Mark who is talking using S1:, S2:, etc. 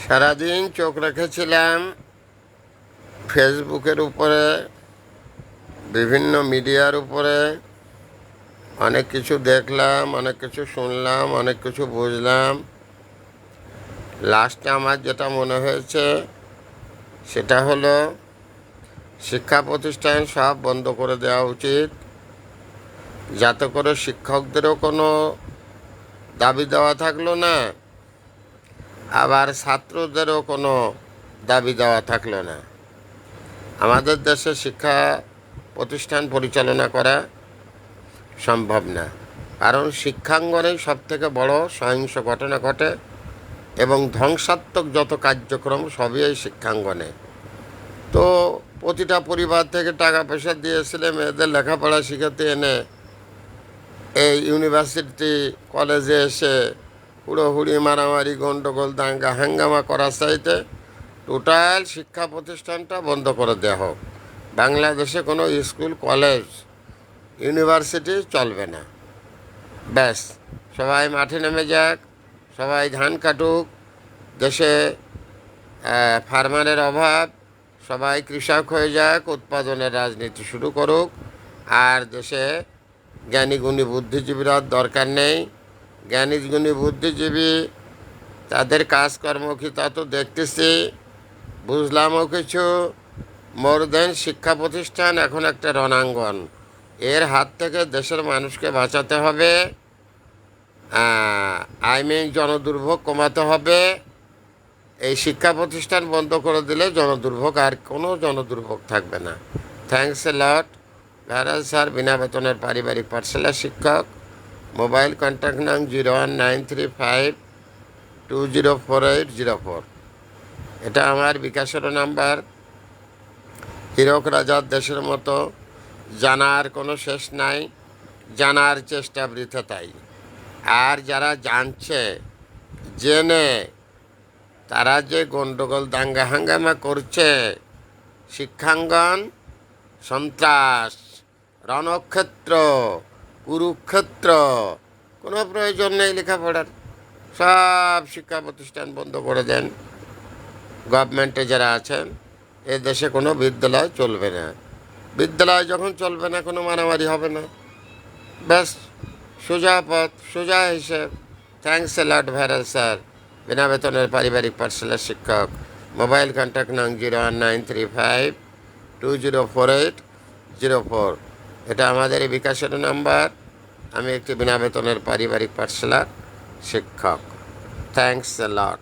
S1: সারাদিন চোখ রেখেছিলাম ফেসবুকের উপরে, বিভিন্ন মিডিয়ার উপরে। অনেক কিছু দেখলাম, অনেক কিছু শুনলাম, অনেক কিছু বুঝলাম। লাস্টে আমার যেটা মনে হয়েছে সেটা হলো শিক্ষা প্রতিষ্ঠান সব বন্ধ করে দেওয়া উচিত, যাতে করে শিক্ষকদেরও কোনো দাবি দেওয়া থাকলো না, আবার ছাত্রদেরও কোনো দাবি দেওয়া থাকলো না। আমাদের দেশে শিক্ষা প্রতিষ্ঠান পরিচালনা করা সম্ভব না, কারণ শিক্ষাঙ্গনেই সবথেকে বড় সহিংস ঘটনা ঘটে এবং ধ্বংসাত্মক যত কার্যক্রম সবই এই শিক্ষাঙ্গনে। তো প্রতিটা পরিবার থেকে টাকা পয়সা দিয়ে ছেলে মেয়েদের লেখাপড়া শিখাতে এনে এই ইউনিভার্সিটি কলেজে এসে হুড়োহুড়ি, মারামারি, গণ্ডগোল, দাঙ্গা হাঙ্গামা করার চাইতে টোটাল শিক্ষা প্রতিষ্ঠানটা বন্ধ করে দেওয়া হোক। বাংলাদেশে কোনো স্কুল, কলেজ, ইউনিভার্সিটি চলবে না। ব্যাস, সবাই মাঠে নেমে যাক, সবাই ধান কাটুক। দেশে ফার্মারের অভাব, সবাই কৃষক হয়ে যাক, উৎপাদনের রাজনীতি শুরু করুক। আর দেশে জ্ঞানীগুণী বুদ্ধিজীবীরা দরকার নেই। জ্ঞানীগুণী বুদ্ধিজীবী তাদের কাজকর্ম কি তা তো দেখতেছি, বুঝলামও কিছু। মোর দেন শিক্ষা প্রতিষ্ঠান এখন একটা রণাঙ্গন। এর হাত থেকে দেশের মানুষকে বাঁচাতে হবে। জনদুর্ভোগ কমাতে হবে। এই শিক্ষা প্রতিষ্ঠান বন্ধ করে দিলে জনদুর্ভোগ, আর কোনো জনদুর্ভোগ থাকবে না। Thanks a lot. Viral sir, বিনা বেতনের পারিবারিক পাঠশালা শিক্ষক। মোবাইল কন্ট্যাক্ট নাম 019352048004। এটা আমার বিকাশের নাম্বার। হীরক রাজার দেশের মতো জানার কোনো শেষ নাই, জানার চেষ্টা বৃথা তাই। আর যারা জানছে, জেনে তারা যে গণ্ডগোল, দাঙ্গা হাঙ্গামা করছে, শিক্ষাঙ্গন, সন্ত্রাস, রণক্ষেত্র, কুরুক্ষেত্র, কোনো প্রয়োজন নেই লেখাপড়ার। সব শিক্ষা প্রতিষ্ঠান বন্ধ করে দেন। গভর্নমেন্টে যারা আছেন, এ দেশে কোনো বিদ্যালয় চলবে না। বিদ্যালয় যখন চলবে না, কোনো মারামারি হবে না। ব্যাস, সোজা পথ, সোজা হিসেব। Thanks a lot viral sir, বিনা বেতনের পারিবারিক পাঠশালার শিক্ষক। মোবাইল কন্ট্যাক্ট নং 019352048004। এটা আমাদের এই বিকাশের নাম্বার। আমি একটি বিনা বেতনের পারিবারিক পাঠশালার শিক্ষক। Thanks a lot.